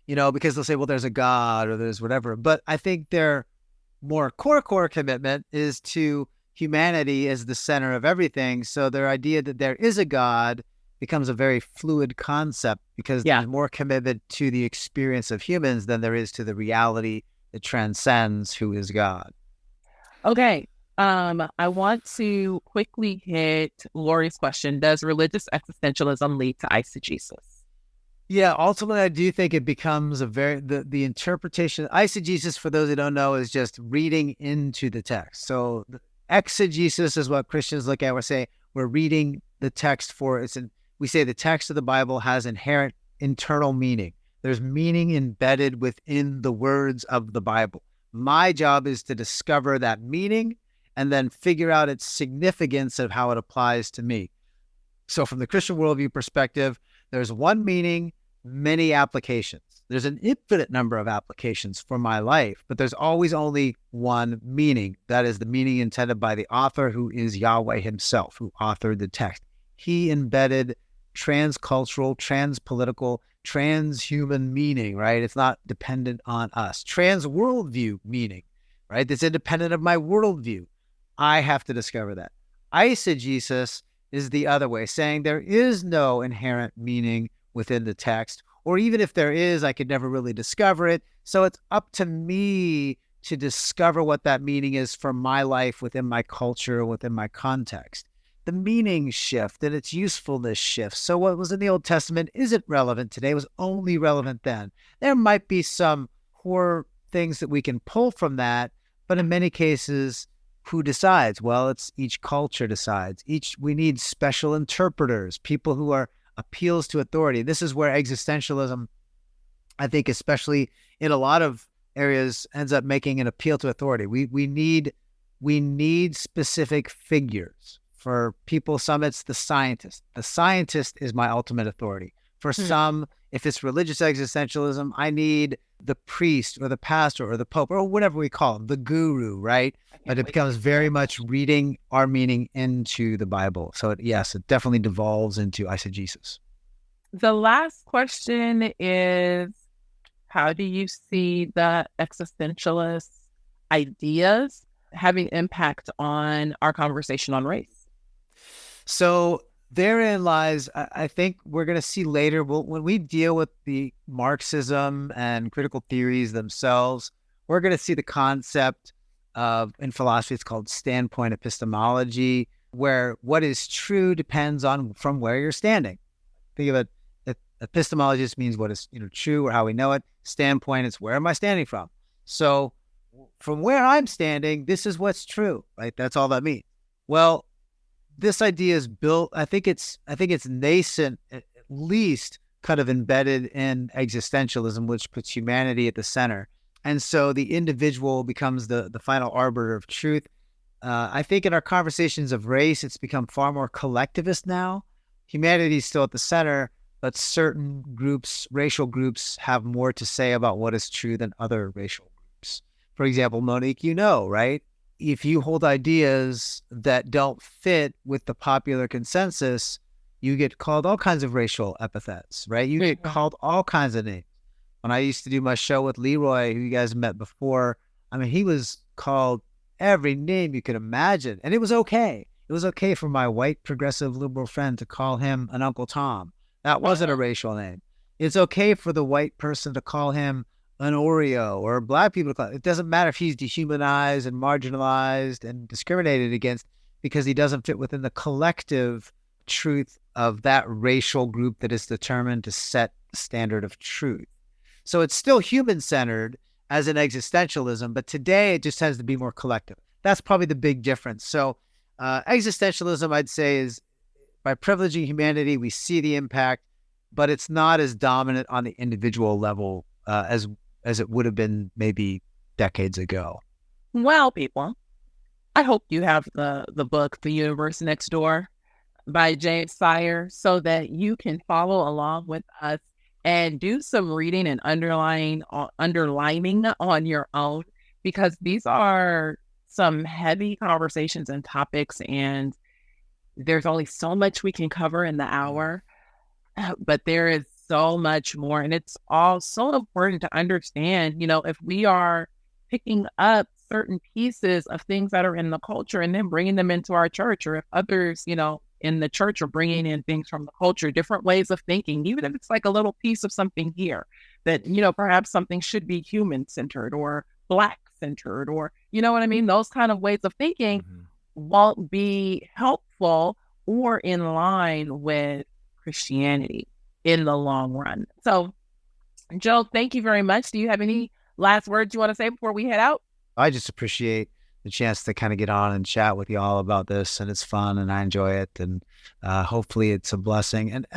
Speaker 3: because they'll say, well, there's a God or there's whatever. But I think their more core commitment is to humanity as the center of everything. So their idea that there is a God becomes a very fluid concept, because there's more commitment to the experience of humans than there is to the reality that transcends who is God. Okay.
Speaker 2: I want to quickly hit Lori's question. Does religious existentialism lead to eisegesis?
Speaker 3: Yeah, ultimately, I do think it becomes the interpretation. Eisegesis, for those who don't know, is just reading into the text. So exegesis is what Christians look at. We're reading the text we say the text of the Bible has inherent internal meaning. There's meaning embedded within the words of the Bible. My job is to discover that meaning and then figure out its significance of how it applies to me. So from the Christian worldview perspective, there's one meaning, many applications. There's an infinite number of applications for my life, but there's always only one meaning. That is the meaning intended by the author, who is Yahweh himself, who authored the text. He embedded transcultural, transpolitical, transhuman meaning, right? It's not dependent on us. Trans worldview meaning, right? That's independent of my worldview. I have to discover that. Eisegesis is the other way, saying there is no inherent meaning within the text, or even if there is, I could never really discover it. So it's up to me to discover what that meaning is for my life, within my culture, within my context. The meaning shift and its usefulness shifts. So what was in the Old Testament isn't relevant today. It was only relevant then. There might be some core things that we can pull from that, but in many cases, who decides? Well, it's each culture decides. We need special interpreters, people who are appeals to authority. This is where existentialism, I think, especially in a lot of areas, ends up making an appeal to authority. We need specific figures. For people, some it's the scientist. The scientist is my ultimate authority. For some, if it's religious existentialism, I need the priest or the pastor or the pope or whatever we call him, the guru, right? But it becomes very much reading our meaning into the Bible. So it definitely devolves into eisegesis.
Speaker 2: The last question is, how do you see the existentialist ideas having impact on our conversation on race?
Speaker 3: So therein lies, I think we're going to see later, when we deal with the Marxism and critical theories themselves, we're going to see the concept of, in philosophy, it's called standpoint epistemology, where what is true depends on from where you're standing. Think of it Epistemology just means what is true or how we know it. Standpoint, it's where am I standing from? So from where I'm standing, this is what's true, right? That's all that means. Well, this idea is built, I think it's nascent, at least kind of embedded in existentialism, which puts humanity at the center. And so the individual becomes the final arbiter of truth. I think in our conversations of race, it's become far more collectivist now. Humanity is still at the center, but certain groups, racial groups, have more to say about what is true than other racial groups. For example, Monique, right? If you hold ideas that don't fit with the popular consensus, you get called all kinds of racial epithets, right? You get called all kinds of names. When I used to do my show with Leroy, who you guys met before, he was called every name you could imagine. And it was okay. It was okay for my white progressive liberal friend to call him an Uncle Tom. That wasn't a racial name. It's okay for the white person to call him an Oreo, or black people to call it. It doesn't matter if he's dehumanized and marginalized and discriminated against because he doesn't fit within the collective truth of that racial group that is determined to set the standard of truth. So it's still human-centered as an existentialism, but today it just has to be more collective. That's probably the big difference. So existentialism, I'd say, is by privileging humanity, we see the impact, but it's not as dominant on the individual level as it would have been maybe decades ago.
Speaker 2: Well, people, I hope you have the book, The Universe Next Door by James Sire, so that you can follow along with us and do some reading and underlining on your own, because these are some heavy conversations and topics, and there's only so much we can cover in the hour, but there is so much more. And it's all so important to understand, if we are picking up certain pieces of things that are in the culture and then bringing them into our church, or if others, in the church are bringing in things from the culture, different ways of thinking, even if it's like a little piece of something here that, perhaps something should be human-centered or Black-centered, or, those kind of ways of thinking won't be helpful or in line with Christianity in the long run. So, Joe, thank you very much. Do you have any last words you want to say before we head out?
Speaker 3: I just appreciate the chance to kind of get on and chat with you all about this, and it's fun and I enjoy it, and hopefully it's a blessing. And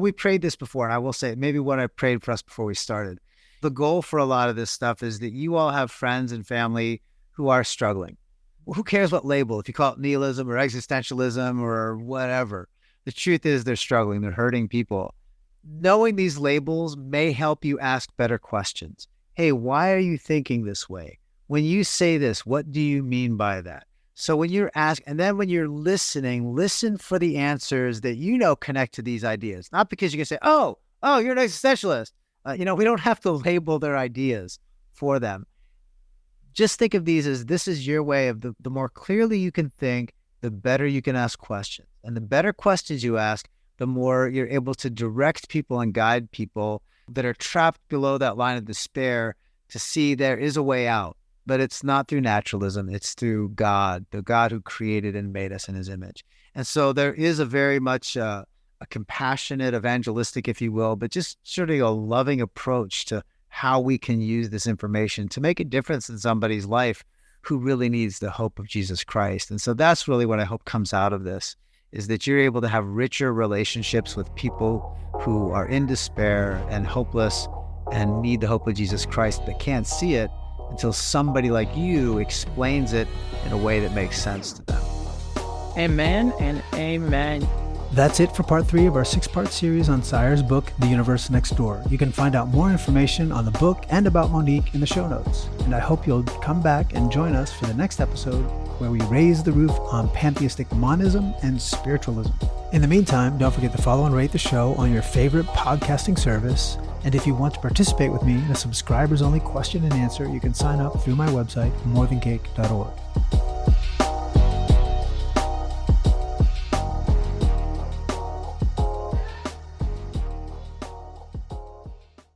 Speaker 3: we prayed this before, and I will say maybe what I prayed for us before we started. The goal for a lot of this stuff is that you all have friends and family who are struggling. Who cares what label, if you call it nihilism or existentialism or whatever. The truth is they're struggling, they're hurting people. Knowing these labels may help you ask better questions. Hey, why are you thinking this way? When you say this, what do you mean by that? So when you're asking, and then when you're listening, listen for the answers that connect to these ideas. Not because you can say, oh, you're an existentialist. We don't have to label their ideas for them. Just think of these as this is your way of the more clearly you can think, the better you can ask questions. And the better questions you ask, the more you're able to direct people and guide people that are trapped below that line of despair to see there is a way out. But it's not through naturalism. It's through God, the God who created and made us in his image. And so there is a very much a compassionate, evangelistic, if you will, but just sort of a loving approach to how we can use this information to make a difference in somebody's life who really needs the hope of Jesus Christ. And so that's really what I hope comes out of this, is that you're able to have richer relationships with people who are in despair and hopeless and need the hope of Jesus Christ but can't see it until somebody like you explains it in a way that makes sense to them.
Speaker 2: Amen and amen.
Speaker 1: That's it for part 3 of our 6-part series on Sire's book, The Universe Next Door. You can find out more information on the book and about Monique in the show notes. And I hope you'll come back and join us for the next episode, where we raise the roof on pantheistic monism and spiritualism. In the meantime, don't forget to follow and rate the show on your favorite podcasting service. And if you want to participate with me in a subscribers-only question and answer, you can sign up through my website, morethancake.org.